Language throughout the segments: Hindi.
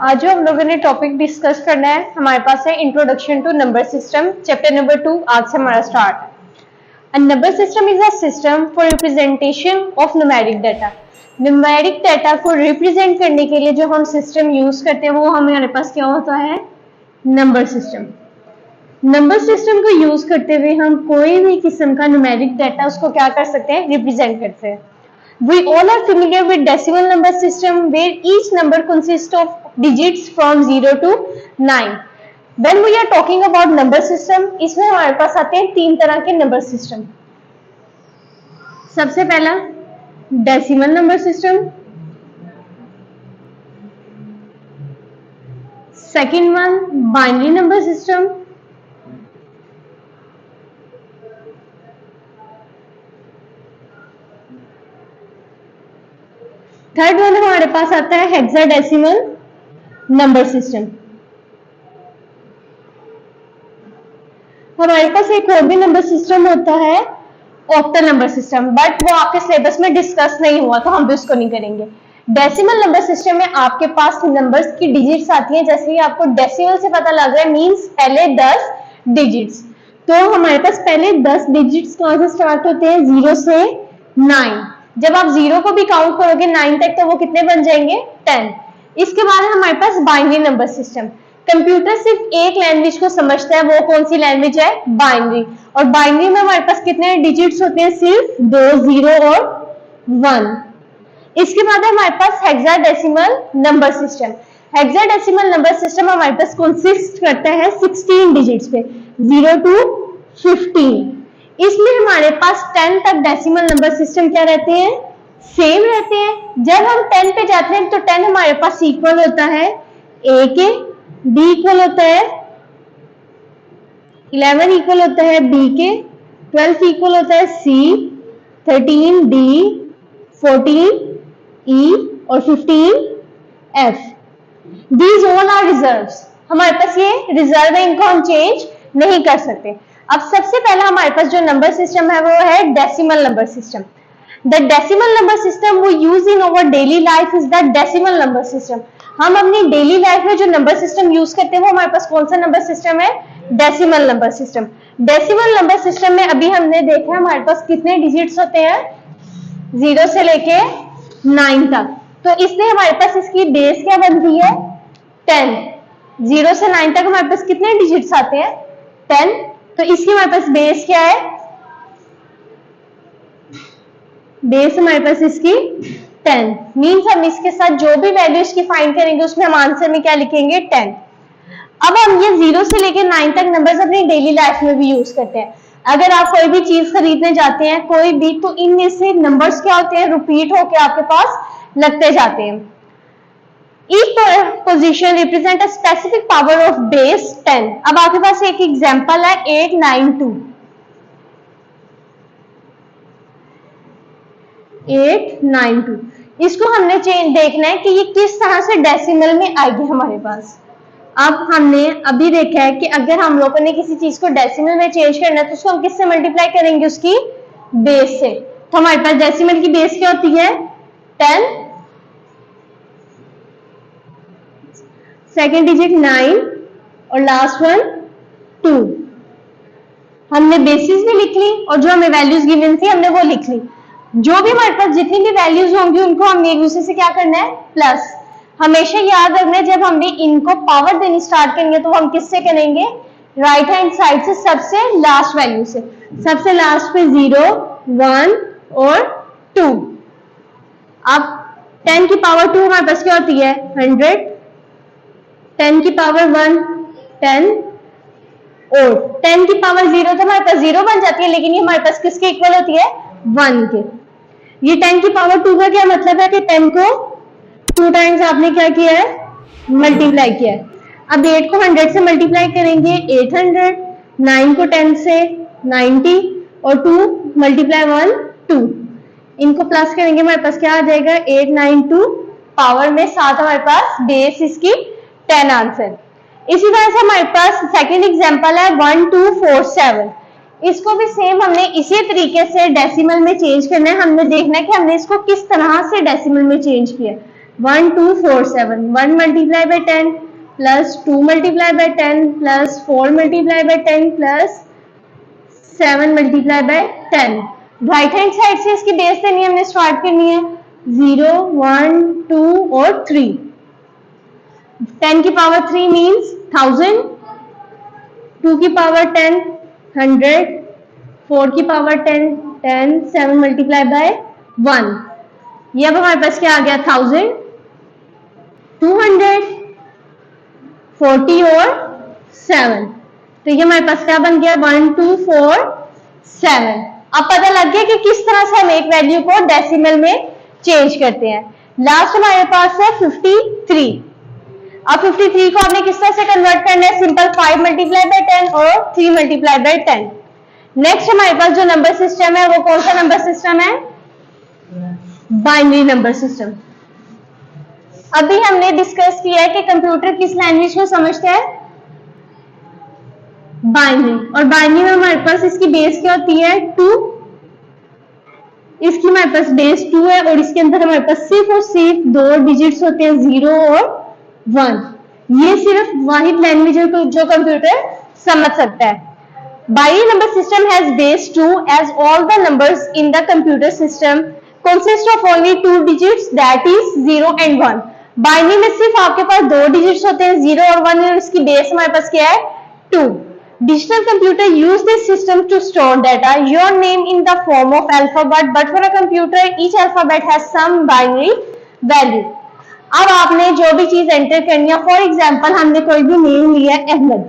आज जो हम लोगों ने टॉपिक डिस्कस करना है हमारे पास है introduction to number system, chapter number 2 आज से हमारा स्टार्ट है। A number system is a system for representation of numeric data. Numeric data को रिप्रेजेंट करने के लिए जो हम सिस्टम यूज करते हैं वो हमारे पास क्या होता है, नंबर सिस्टम। नंबर सिस्टम को यूज करते हुए हम कोई भी किस्म का न्यूमेरिक डाटा उसको क्या कर सकते हैं, रिप्रेजेंट करते हैं। We all are familiar with decimal number system where each number consists of digits from 0 to 9. When we are talking about number system, इसमें हमारे पास आते हैं तीन तरह के नंबर सिस्टम। सबसे पहला decimal number system, second one binary number system, third one हमारे पास आता है हेक्साडेसिमल नंबर सिस्टम। हमारे पास एक और भी नंबर सिस्टम होता है ऑक्टल नंबर सिस्टम, बट वो आपके सिलेबस में डिस्कस नहीं हुआ तो हम भी उसको नहीं करेंगे। डेसिमल नंबर सिस्टम में आपके पास नंबर्स की डिजिट्स आती हैं, जैसे कि आपको डेसिमल से पता लग रहा है मींस पहले 10 डिजिट्स। तो हमारे पास पहले 10 डिजिट्स कहां से स्टार्ट होते हैं, 0 से 9। जब आप 0 को भी काउंट करोगे 9 तक तो वो कितने बन जाएंगे, 10। इसके बाद है हमारे पास बाइनरी नंबर सिस्टम। कंप्यूटर सिर्फ एक लैंग्वेज को समझता है, वो कौन सी लैंग्वेज है, बाइनरी। और बाइनरी में हमारे पास कितने डिजिट्स होते हैं, सिर्फ 2, 0 और 1। इसके बाद है हमारे पास hexadecimal number system. Hexadecimal number system हमारे पास कंसिस्ट करता है 16 डिजिट्स पे, 0 to 15। इसमें हमारे पास 10 तक डेसिमल नंबर सिस्टम क्या रहते हैं, सेम रहते हैं। जब हम 10 पे जाते हैं तो 10 हमारे पास इक्वल होता है a के, b इक्वल होता है 11 इक्वल होता है b के, 12 इक्वल होता है c, 13 d, 14 e और 15 f। These all are reserves। हमारे पास ये रिजर्व है, इनको हम चेंज नहीं कर सकते। अब सबसे पहला हमारे पास जो नंबर सिस्टम है वो है decimal number system. The decimal number system वो use in our daily life is the decimal number system. हम अपनी डेली लाइफ में जो नंबर सिस्टम यूज करते हैं वो हमारे पास कौन सा नंबर सिस्टम है, decimal number system. Decimal number system में अभी हमने देखा हमारे पास कितने डिजिट्स होते हैं, 0 से लेके 9 तक। तो इसलिए हमारे पास इसकी बेस क्या बनती है, 10। 0 से 9 तक हमारे पास कितने डिजिट्स आते हैं, 10। तो इसकी हमारे पास बेस क्या है, बेस हमारे पास इसकी 10। मींस हम इसके साथ जो भी वैल्यू इसकी फाइंड करेंगे उसमें हम आंसर में क्या लिखेंगे, 10। अब हम ये 0 से लेकर 9 तक नंबर्स अपनी डेली लाइफ में भी यूज करते हैं। अगर आप कोई भी चीज खरीदने जाते हैं कोई भी, तो इनमें से नंबर्स क्या होते हैं, रिपीट होकर आपके पास लगते जाते हैं। Each position represent a specific power of base 10। अब आपके पास एक एग्जांपल है 892। 892 इसको हमने देखना है कि ये किस तरह से डेसिमल में आएगी हमारे पास। अब हमने अभी देखा है कि अगर हम लोगों ने किसी चीज को डेसिमल में चेंज करना है तो उसको हम किससे मल्टीप्लाई करेंगे, उसकी बेस से। तो हमारे पास डेसिमल की बेस क्या होती है, 10, सेकेंड डिजिट 9 और लास्ट वन 2। हमने बेसिस भी लिख ली और जो हमें वैल्यूज गिवन थी हमने वो लिख ली। जो भी हमारे पास जितनी भी वैल्यूज होंगी उनको हमने एक दूसरे से क्या करना है, प्लस। हमेशा याद रखना है जब हमने इनको पावर देनी स्टार्ट करेंगे तो हम किससे करेंगे, राइट हैंड साइड से सबसे लास्ट वैल्यू से। सबसे लास्ट पे 0, 1 और 2। अब 10 की पावर 2 हमारे पास क्या होती है, 100। 10 की पावर 1 10 और 10 की पावर 0 तो हमारे पास 0 बन जाती है, लेकिन ये हमारे पास किसके इक्वल होती है, 1 के। ये 10 की पावर 2 का क्या मतलब है कि 10 को 2 टाइम्स आपने क्या किया है, मल्टीप्लाई किया है। अब 8 को 100 से मल्टीप्लाई करेंगे 800, 9 को 10 से 90 और 2 मल्टीप्लाई 1 2। इनको प्लस करेंगे हमारे पास क्या आ जाएगा, 892 पावर में 7 हमारे पास बेस इसकी 10 आंसर। इसी तरह से हमारे पास सेकंड एग्जांपल है 1247। इसको भी सेम हमने इसी तरीके से डेसिमल में चेंज करना है। हमने देखना है कि हमने इसको किस तरह से डेसिमल में चेंज किया। 1 2 4 7, 1 multiply by 10 plus 2 multiply by 10 plus 4 multiply by 10 plus 7 multiply by 10। Right hand side से इसकी बेस देनी है, हमने स्टार्ट करनी है 0 1 2 और 3। 10 की पावर 3 मीन्स 1000, 2 की पावर 10 100, 4 की पावर 10 10, 7 मल्टीप्लाई बाय 1। ये अब हमारे पास क्या आ गया 1000, 200, 40 और 7। तो ये हमारे पास क्या बन गया 1 2 4 7। अब पता लग गया कि किस तरह से हम एक वैल्यू को डेसिमल में चेंज करते हैं। लास्ट हमारे पास है 53। अब 53 को आपने किस तरह से कन्वर्ट करना है, सिंपल 5 मल्टीप्लाई बाय 10 और 3 मल्टीप्लाई बाय 10। नेक्स्ट हमारे पास जो नंबर सिस्टम है वो कौन सा नंबर सिस्टम है, बाइनरी नंबर सिस्टम। अभी हमने डिस्कस किया है कि कंप्यूटर किस लैंग्वेज को समझता है, बाइनरी। और बाइनरी में हमारे पास इसकी बेस क्या होती है 2, इसकी हमारे पास बेस 2 है और इसके अंदर हमारे पास सिर्फ और सिर्फ 2 डिजिट्स होते हैं 0 और 1। ये सिर्फ वाहिद लैंग्वेज है जो कंप्यूटर समझ सकता है। Binary number system has base 2 as all the numbers in the computer system consist of only 2 digits, that is 0 and 1। Binary में सिर्फ आपके पास 2 डिजिट्स होते हैं 0 और 1 और इसकी बेस हमारे पास क्या है 2। Digital computer use this system to store data, your name in the form of alphabet, but for a computer each alphabet has some binary value। अब आपने जो भी चीज एंटर करनी है, फॉर एग्जाम्पल हमने कोई भी नेम लिया अहमद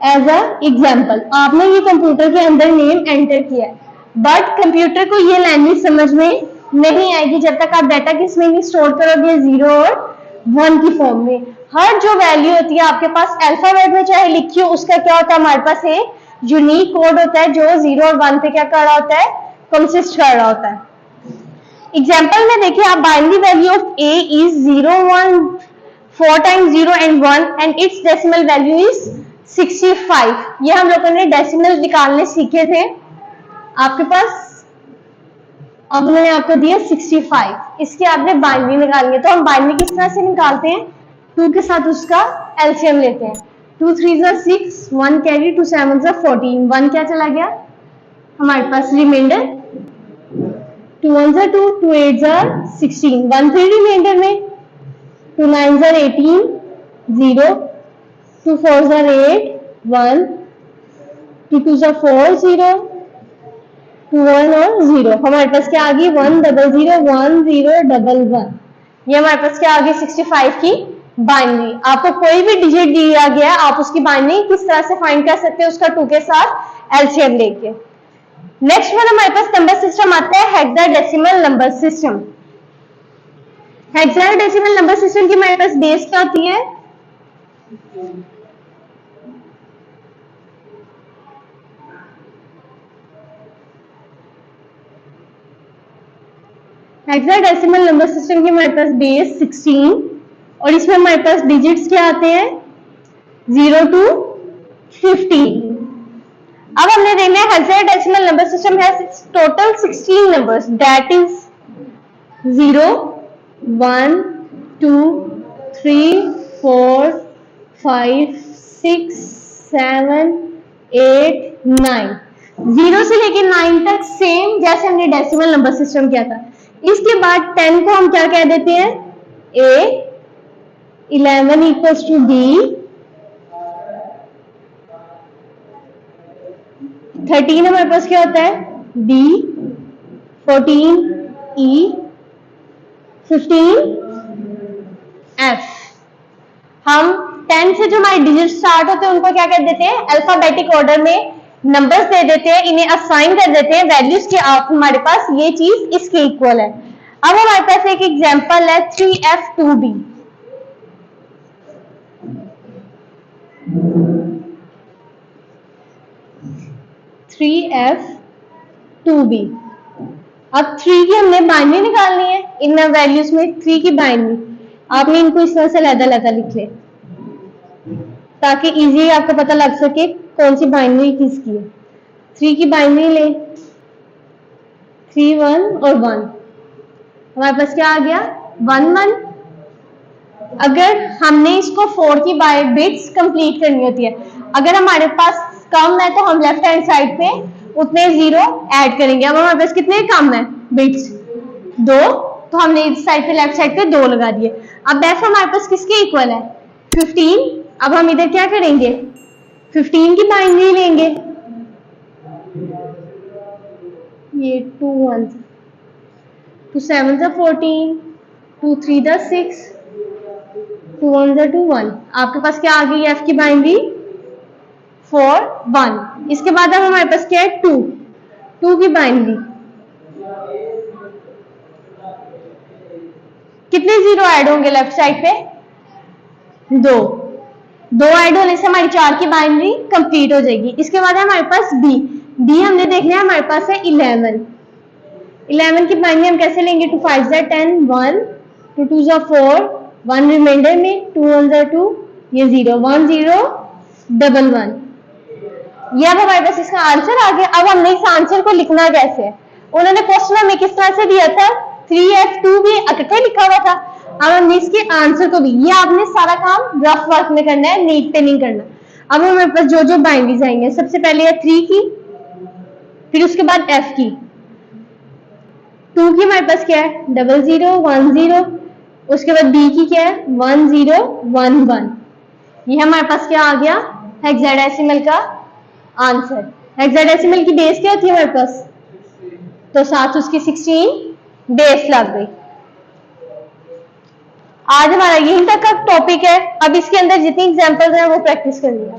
एज अ एग्जाम्पल, आपने ये कंप्यूटर के अंदर नेम एंटर किया है, बट कंप्यूटर को ये लैंग्वेज समझ में नहीं आएगी जब तक आप डाटा किस में नहीं स्टोर करोगे 0 और 1 की फॉर्म में। हर जो वैल्यू होती है आपके पास अल्फाबेट में चाहे लिखी हो, उसका क्या होता है हमारे पास एक यूनिक कोड होता है जो 0 और 1 पे क्या कर रहा होता है, कंसिस्ट कर रहा होता है। एग्जाम्पल में देखिए आप, binary value of a is 0 1 4 times 0 and 1 and its decimal value is 65। ये हम लोगों ने डेसिमल निकालने सीखे थे आपके पास, अब मैंने आपको दिया 65, इसके आपने बाइनरी निकालनी है। तो हम बाइनरी किस तरह से निकालते हैं, 2 के साथ उसका एलसीएम लेते हैं, 2 3 6, 1 कैरी, 2 7 14, 1 क्या चला गया हमारे पास रिमाइंडर, 2 1 2, 2 8 16, 1 3 रिमाइंडर में, 2 9 18 0, 2 4 8 1, 2 2 4 0, 2 1 और 0। हमारे पास क्या आ गई 1 0 0 1 0 1 1। ये हमारे पास क्या आ गई 65 की बाइनरी। आपको कोई भी डिजिट दिया गया आप उसकी बाइनरी किस तरह से फाइंड कर सकते हैं, उसका 2 के साथ एलसीएम लेके। नेक्स्ट वन हमारे पास नंबर सिस्टम आता है hexadecimal number system. Hexadecimal number system की हमारे पास बेस क्या होती है, हेक्साडेसिमल नंबर सिस्टम की हमारे पास बेस 16 और इसमें हमारे पास डिजिट्स क्या आते हैं 0 to 15। अब हमने देखना है hexadecimal number system has total 16 numbers, that is 0 1 2 3 4 5 6 7 8 9। 0 से लेके 9 तक सेम जैसे हमने डेसिमल नंबर सिस्टम किया था। इसके बाद 10 को हम क्या कह देते हैं A, 11 इक्वल्स टू B, 13 हमारे पास क्या होता है B, 14 E, 15 F। हम 10 से जो हमारे डिजिट स्टार्ट होते हैं उनको क्या कर देते हैं अल्फाबेटिक ऑर्डर में नंबर्स दे देते हैं, इन्हें असाइन कर देते हैं वैल्यूज के। आप हमारे पास ये चीज इसके इक्वल है। अब हमारे पास एक एग्जांपल है 3F2B। अब 3 की हमने बाइनरी निकालनी है, इन वैल्यूज में 3 की बाइनरी आपने इनको इस तरह से लहदा लिख ले ताकि इजी आपको पता लग सके कौन सी बाइनरी किसकी है। 3 की बाइनरी ले, 3 1 और 1, हमारे पास क्या आ गया 1 1। अगर हमने इसको 4 की बाय बिट्स कंप्लीट करनी होती है, अगर हमारे पास कम है तो हम लेफ्ट हैंड साइड पे उतने 0 ऐड करेंगे। अब हमारे पास कितने कम है बिट्स 2, तो हमने इस साइड पे लेफ्ट साइड पे 2 लगा दिए। अब f हमारे पास किसके इक्वल है 15। अब हम इधर क्या करेंगे 15 की बाइनरी लेंगे। ये 2 1 2 7 14 2 3 6 2 1 2 1। आपके पास क्या आ गई f की बाइनरी 4 1। इसके बाद अब हमारे पास क्या है 2 की बाइनरी कितने 0 ऐड होंगे लेफ्ट साइड पे 2 ऐड होने से हमारी 4 की बाइनरी कंप्लीट हो जाएगी। इसके बाद है हमारे पास b हमने देखना है हमारे पास है 11 की बाइनरी हम कैसे लेंगे 2 5 10 1 2 2 4 1 रिमाइंडर में 2 1 2 ये 0 1 0 1 1। ये अब हमारे पास इसका आंसर आ गया। अब हमने इस आंसर को लिखना कैसे है, उन्होंने क्वेश्चन हमें किस तरह से दिया था 3f2 भी इकट्ठे लिखा हुआ था। अब हमने इसके आंसर को भी, ये आपने सारा काम रफ वर्क में करना है, नीट पे नहीं करना। अब हमारे पास जो जो बाइनरीज आएंगे सबसे पहले है 3 की, फिर उसके बाद f की, 2 की हमारे पास क्या है 0 0 1 0, उसके बाद b की क्या है 1 0 1 1। ये हमारे पास क्या आ गया हेक्साडेसिमल का आंसर। हेक्साडेसिमल की बेस क्या होती है हमारे पास, तो साथ उसकी 16 बेस लग गई। आज हमारा यही तक का टॉपिक है। अब इसके अंदर जितनी एग्जांपल्स हैं वो प्रैक्टिस कर लिया।